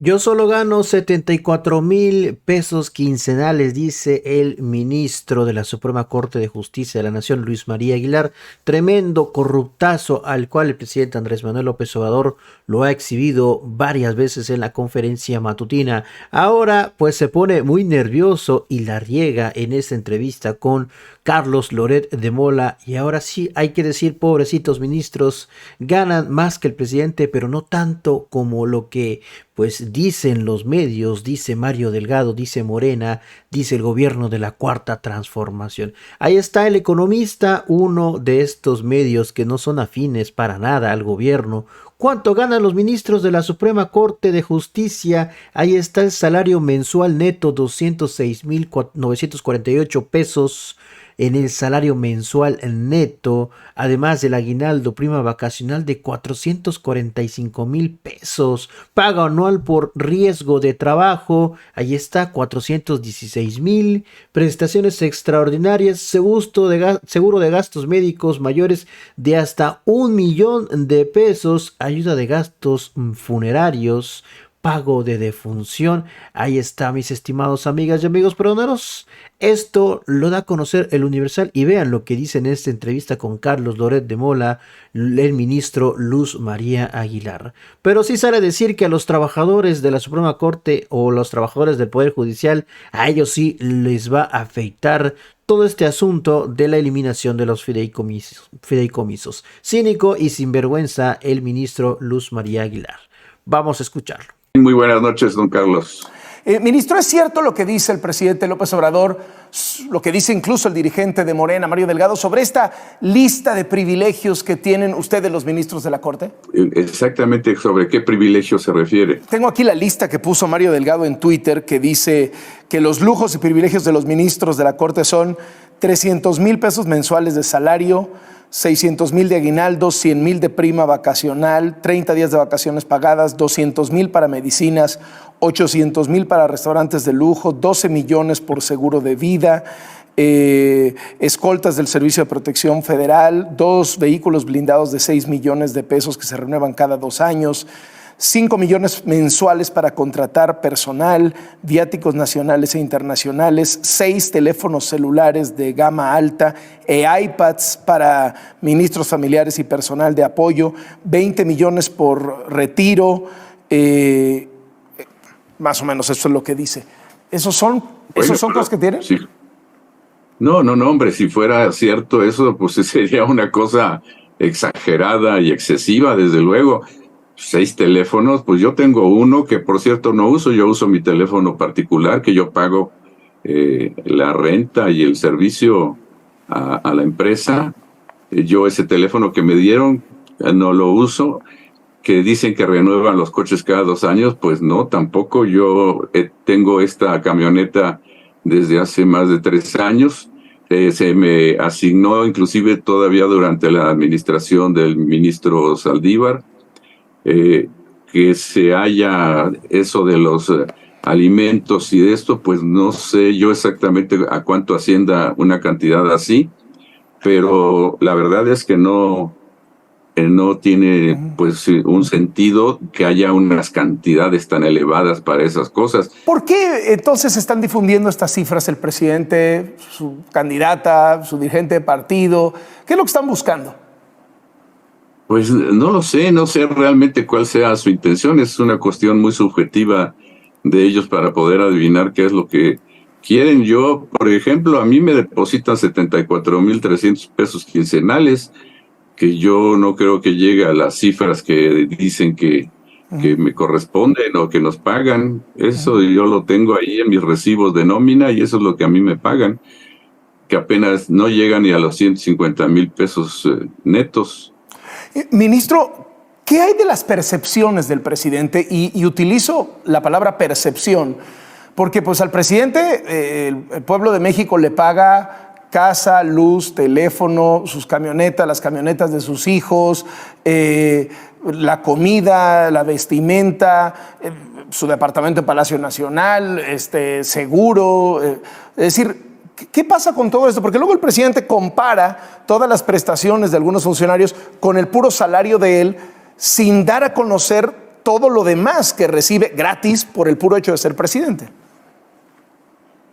Yo solo gano 74,000 pesos quincenales, dice el ministro de la Suprema Corte de Justicia de la Nación, Luis María Aguilar. Tremendo corruptazo al cual el presidente Andrés Manuel López Obrador lo ha exhibido varias veces en la conferencia matutina. Ahora pues se pone muy nervioso y la riega en esta entrevista con Carlos Loret de Mola. Y ahora sí hay que decir, pobrecitos ministros, ganan más que el presidente, pero no tanto como lo que pues dicen los medios, dice Mario Delgado, dice Morena, dice el gobierno de la Cuarta Transformación. Ahí está el economista, uno de estos medios que no son afines para nada al gobierno. ¿Cuánto ganan los ministros de la Suprema Corte de Justicia? Ahí está el salario mensual neto, 206,948 pesos en el salario mensual neto, además del aguinaldo prima vacacional de 445,000 pesos, pago anual por riesgo de trabajo, ahí está 416,000, prestaciones extraordinarias, seguro de gastos médicos mayores de hasta 1 millón de pesos, ayuda de gastos funerarios, pago de defunción. Ahí está, mis estimados amigas y amigos peroneros. Esto lo da a conocer el Universal y vean lo que dice en esta entrevista con Carlos Loret de Mola, el ministro Luz María Aguilar. Pero sí sale a decir que a los trabajadores de la Suprema Corte o los trabajadores del Poder Judicial, a ellos sí les va a afectar todo este asunto de la eliminación de los fideicomisos. Cínico y sinvergüenza el ministro Luz María Aguilar. Vamos a escucharlo. Muy buenas noches, don Carlos. Ministro, ¿es cierto lo que dice el presidente López Obrador, lo que dice incluso el dirigente de Morena, Mario Delgado, sobre esta lista de privilegios que tienen ustedes los ministros de la Corte? Exactamente, ¿sobre qué privilegio se refiere? Tengo aquí la lista que puso Mario Delgado en Twitter, que dice que los lujos y privilegios de los ministros de la Corte son 300,000 pesos mensuales de salario, 600,000 de aguinaldo, 100,000 de prima vacacional, 30 días de vacaciones pagadas, 200,000 para medicinas, 800,000 para restaurantes de lujo, 12 millones por seguro de vida, escoltas del Servicio de Protección Federal, 2 vehículos blindados de 6 millones de pesos que se renuevan cada 2 años, 5 millones mensuales para contratar personal, viáticos nacionales e internacionales, 6 teléfonos celulares de gama alta e iPads para ministros familiares y personal de apoyo, 20 millones por retiro, más o menos eso es lo que dice. ¿Esos son cosas que tienen? Sí. No, hombre, si fuera cierto eso, pues sería una cosa exagerada y excesiva, desde luego. 6 teléfonos, pues yo tengo uno que por cierto no uso, yo uso mi teléfono particular, que yo pago la renta y el servicio a la empresa. Yo ese teléfono que me dieron no lo uso. Que dicen que renuevan los coches cada 2 años, pues no, tampoco. Yo tengo esta camioneta desde hace más de 3 años. Se me asignó inclusive todavía durante la administración del ministro Saldívar. Que se haya eso de los alimentos y de esto, pues no sé yo exactamente a cuánto ascienda una cantidad así, pero la verdad es que no tiene pues un sentido que haya unas cantidades tan elevadas para esas cosas. ¿Por qué entonces están difundiendo estas cifras el presidente, su candidata, su dirigente de partido? ¿Qué es lo que están buscando? Pues no lo sé, no sé realmente cuál sea su intención. Es una cuestión muy subjetiva de ellos para poder adivinar qué es lo que quieren. Yo, por ejemplo, a mí me depositan 74,300 pesos quincenales, que yo no creo que llegue a las cifras que dicen que me corresponden o que nos pagan. Eso yo lo tengo ahí en mis recibos de nómina y eso es lo que a mí me pagan, que apenas no llegan ni a los 150,000 pesos netos. Ministro, ¿qué hay de las percepciones del presidente? Y utilizo la palabra percepción, porque pues al presidente el pueblo de México le paga casa, luz, teléfono, sus camionetas, las camionetas de sus hijos, la comida, la vestimenta, su departamento en Palacio Nacional, seguro, es decir, ¿qué pasa con todo esto? Porque luego el presidente compara todas las prestaciones de algunos funcionarios con el puro salario de él, sin dar a conocer todo lo demás que recibe gratis por el puro hecho de ser presidente.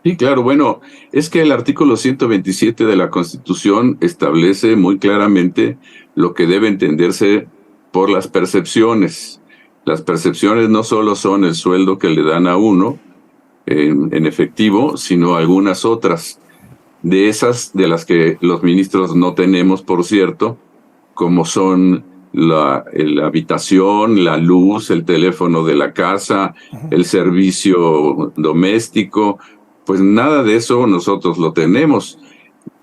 Sí, claro, bueno, es que el artículo 127 de la Constitución establece muy claramente lo que debe entenderse por las percepciones. Las percepciones no solo son el sueldo que le dan a uno en efectivo, sino algunas otras. De esas, de las que los ministros no tenemos, por cierto, como son la habitación, la luz, el teléfono de la casa, el servicio doméstico, pues nada de eso nosotros lo tenemos.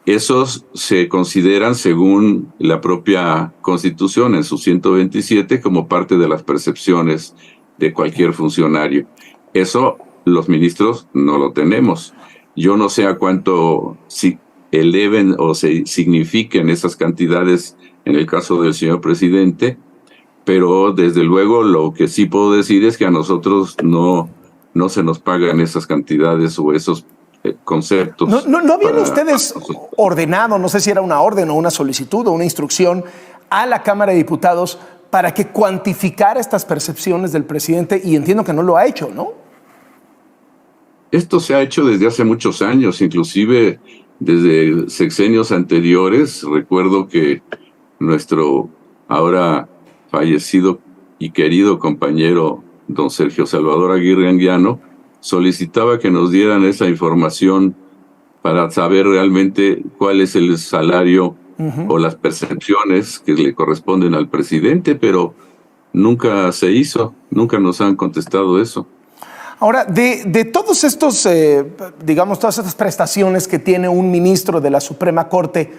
Esos se consideran, según la propia Constitución, en su 127, como parte de las percepciones de cualquier funcionario. Eso los ministros no lo tenemos. Yo no sé a cuánto eleven o se signifiquen esas cantidades en el caso del señor presidente, pero desde luego lo que sí puedo decir es que a nosotros no se nos pagan esas cantidades o esos conceptos. ¿No habían ustedes ordenado, no sé si era una orden o una solicitud o una instrucción a la Cámara de Diputados para que cuantificara estas percepciones del presidente? Y entiendo que no lo ha hecho, ¿no? Esto se ha hecho desde hace muchos años, inclusive desde sexenios anteriores. Recuerdo que nuestro ahora fallecido y querido compañero don Sergio Salvador Aguirre Anguiano solicitaba que nos dieran esa información para saber realmente cuál es el salario o las percepciones que le corresponden al presidente, pero nunca se hizo, nunca nos han contestado eso. Ahora, de todos estos, digamos, todas estas prestaciones que tiene un ministro de la Suprema Corte,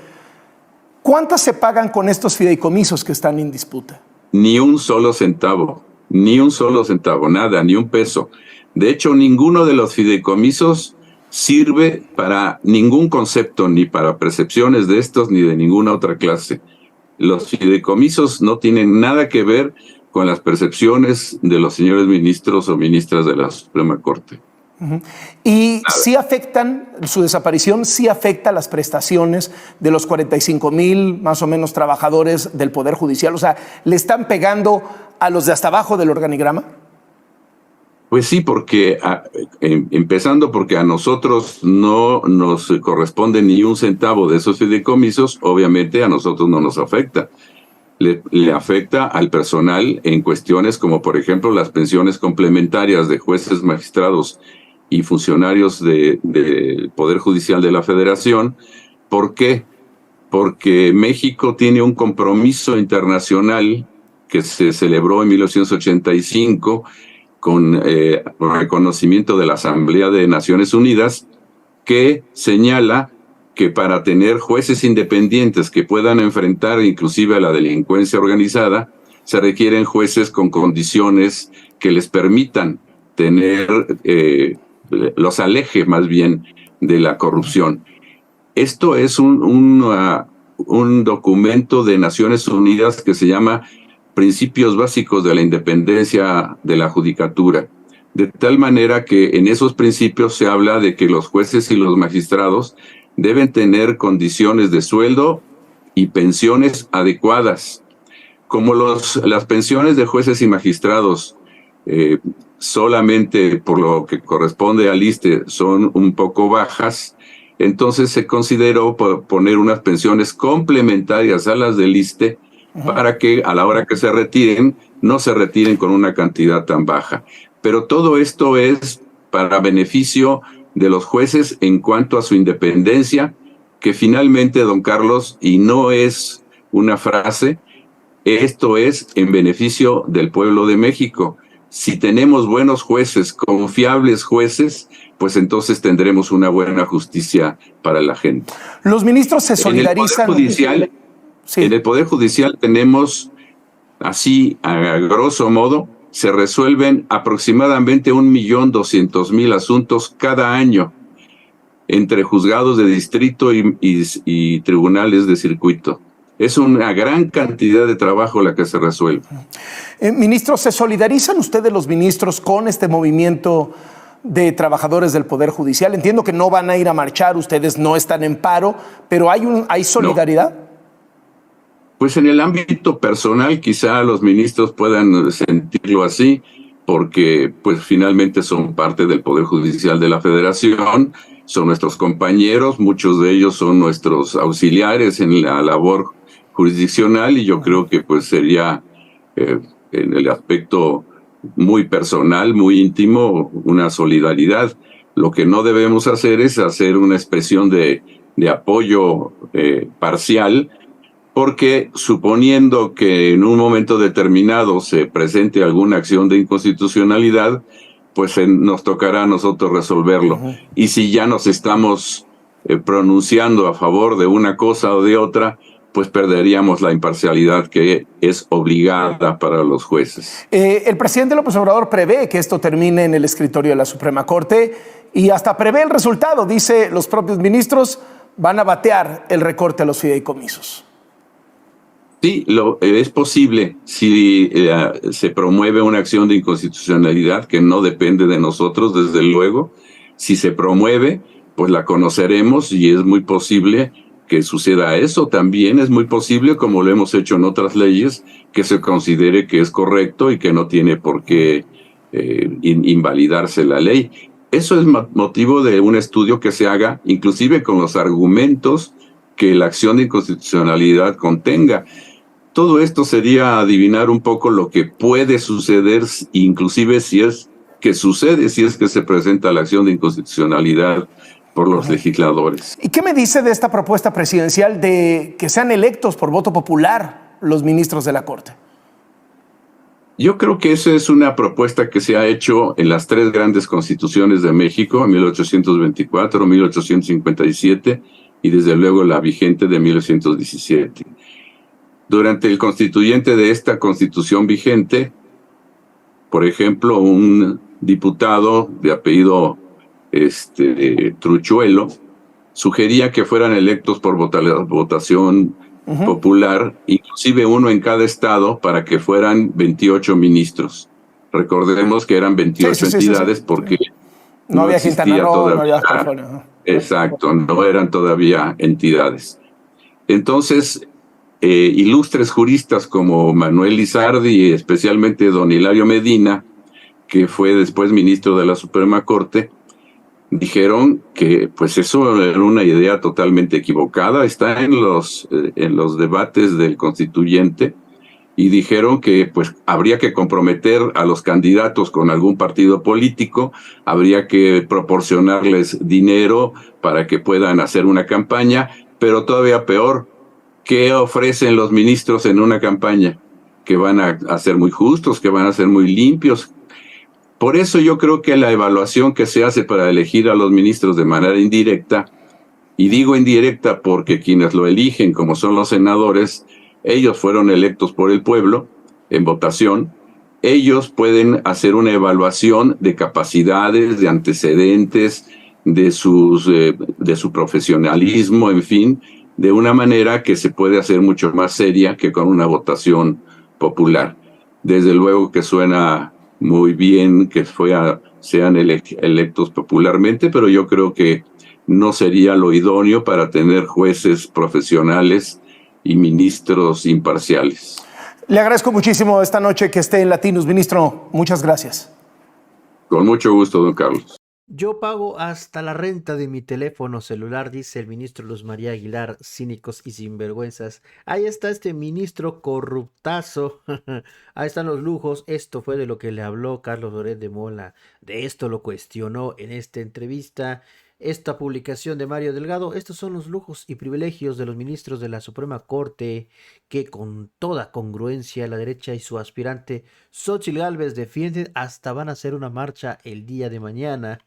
¿cuántas se pagan con estos fideicomisos que están en disputa? Ni un solo centavo, nada, ni un peso. De hecho, ninguno de los fideicomisos sirve para ningún concepto, ni para percepciones de estos, ni de ninguna otra clase. Los fideicomisos no tienen nada que ver con las percepciones de los señores ministros o ministras de la Suprema Corte. Y sí afectan, su desaparición sí afecta las prestaciones de los 45,000 más o menos trabajadores del Poder Judicial. O sea, ¿le están pegando a los de hasta abajo del organigrama? Pues sí, porque empezando porque a nosotros no nos corresponde ni un centavo de esos fideicomisos, obviamente a nosotros no nos afecta. Le afecta al personal en cuestiones como, por ejemplo, las pensiones complementarias de jueces, magistrados y funcionarios del Poder Judicial de la Federación. ¿Por qué? Porque México tiene un compromiso internacional que se celebró en 1985 con reconocimiento de la Asamblea de Naciones Unidas, que señala que para tener jueces independientes que puedan enfrentar inclusive a la delincuencia organizada, se requieren jueces con condiciones que les permitan tener, los aleje más bien de la corrupción. Esto es un documento de Naciones Unidas que se llama Principios Básicos de la Independencia de la Judicatura, de tal manera que en esos principios se habla de que los jueces y los magistrados deben tener condiciones de sueldo y pensiones adecuadas. Como las pensiones de jueces y magistrados solamente por lo que corresponde al ISSSTE son un poco bajas, entonces se consideró poner unas pensiones complementarias a las del ISSSTE para que a la hora que se retiren, no se retiren con una cantidad tan baja. Pero todo esto es para beneficio de los jueces en cuanto a su independencia, que finalmente, don Carlos, y no es una frase, esto es en beneficio del pueblo de México. Si tenemos buenos jueces, confiables jueces, pues entonces tendremos una buena justicia para la gente. Los ministros se solidarizan. En el Poder Judicial tenemos, así a grosso modo, se resuelven aproximadamente 1.200.000 asuntos cada año entre juzgados de distrito y tribunales de circuito. Es una gran cantidad de trabajo la que se resuelve. Ministros, ¿se solidarizan ustedes los ministros con este movimiento de trabajadores del Poder Judicial? Entiendo que no van a ir a marchar, ustedes no están en paro, pero ¿hay solidaridad? Pues en el ámbito personal quizá los ministros puedan sentirlo así, porque pues finalmente son parte del Poder Judicial de la Federación, son nuestros compañeros, muchos de ellos son nuestros auxiliares en la labor jurisdiccional y yo creo que pues sería en el aspecto muy personal, muy íntimo, una solidaridad. Lo que no debemos hacer es hacer una expresión de apoyo parcial, porque suponiendo que en un momento determinado se presente alguna acción de inconstitucionalidad, pues nos tocará a nosotros resolverlo. Y si ya nos estamos pronunciando a favor de una cosa o de otra, pues perderíamos la imparcialidad que es obligada para los jueces. El presidente López Obrador prevé que esto termine en el escritorio de la Suprema Corte y hasta prevé el resultado. Dice, los propios ministros van a batear el recorte a los fideicomisos. Sí, es posible si se promueve una acción de inconstitucionalidad que no depende de nosotros, desde luego. Si se promueve, pues la conoceremos y es muy posible que suceda eso. También es muy posible, como lo hemos hecho en otras leyes, que se considere que es correcto y que no tiene por qué invalidarse la ley. Eso es motivo de un estudio que se haga, inclusive con los argumentos que la acción de inconstitucionalidad contenga. Todo esto sería adivinar un poco lo que puede suceder, inclusive si es que sucede, si es que se presenta la acción de inconstitucionalidad por los legisladores. ¿Y qué me dice de esta propuesta presidencial de que sean electos por voto popular los ministros de la Corte? Yo creo que esa es una propuesta que se ha hecho en las tres grandes constituciones de México, 1824, 1857 y desde luego la vigente de 1917. Durante el constituyente de esta constitución vigente, por ejemplo, un diputado de apellido Truchuelo sugería que fueran electos por votación popular, inclusive uno en cada estado, para que fueran 28 ministros. Recordemos que eran 28 entidades porque no había existía Quintana Roo, todavía. no había California. Exacto, no eran todavía entidades. Entonces, ilustres juristas como Manuel Lizardi y especialmente don Hilario Medina, que fue después ministro de la Suprema Corte, dijeron que pues eso era una idea totalmente equivocada. Está en los debates del constituyente, y dijeron que pues habría que comprometer a los candidatos con algún partido político, habría que proporcionarles dinero para que puedan hacer una campaña, pero todavía peor, ¿qué ofrecen los ministros en una campaña? Que van a ser muy justos, que van a ser muy limpios. Por eso yo creo que la evaluación que se hace para elegir a los ministros de manera indirecta, y digo indirecta porque quienes lo eligen, como son los senadores, ellos fueron electos por el pueblo en votación, ellos pueden hacer una evaluación de capacidades, de antecedentes, de su profesionalismo, en fin, de una manera que se puede hacer mucho más seria que con una votación popular. Desde luego que suena muy bien que sean electos popularmente, pero yo creo que no sería lo idóneo para tener jueces profesionales y ministros imparciales. Le agradezco muchísimo esta noche que esté en Latinus, ministro. Muchas gracias. Con mucho gusto, don Carlos. Yo pago hasta la renta de mi teléfono celular, dice el ministro Luz María Aguilar, cínicos y sinvergüenzas. Ahí está este ministro corruptazo. Ahí están los lujos. Esto fue de lo que le habló Carlos Loret de Mola. De esto lo cuestionó en esta entrevista. Esta publicación de Mario Delgado, estos son los lujos y privilegios de los ministros de la Suprema Corte que con toda congruencia la derecha y su aspirante Xóchitl Gálvez defienden, hasta van a hacer una marcha el día de mañana.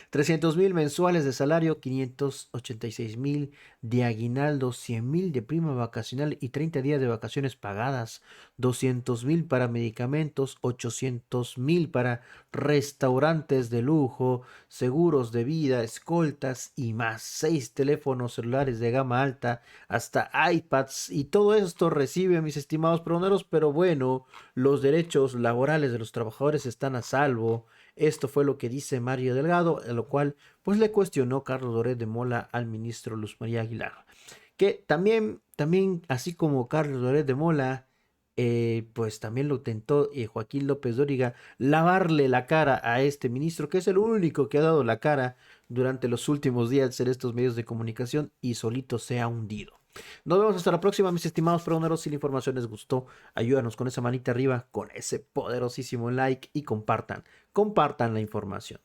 300,000 mensuales de salario, 586,000 de aguinaldo, 100,000 de prima vacacional y 30 días de vacaciones pagadas, 200,000 para medicamentos, 800,000 para restaurantes de lujo, seguros de vida, escoltas y más, 6 teléfonos celulares de gama alta, hasta iPads, y todo esto recibe, mis estimados proneros, pero bueno, los derechos laborales de los trabajadores están a salvo. Esto fue lo que dice Mario Delgado, en lo cual pues le cuestionó Carlos Loret de Mola al ministro Luz María Aguilar, que también también, así como Carlos Loret de Mola, pues también lo intentó Joaquín López Dóriga lavarle la cara a este ministro, que es el único que ha dado la cara durante los últimos días en estos medios de comunicación y solito se ha hundido. Nos vemos hasta la próxima, mis estimados pregoneros. Si la información les gustó, ayúdanos con esa manita arriba, con ese poderosísimo like y compartan la información.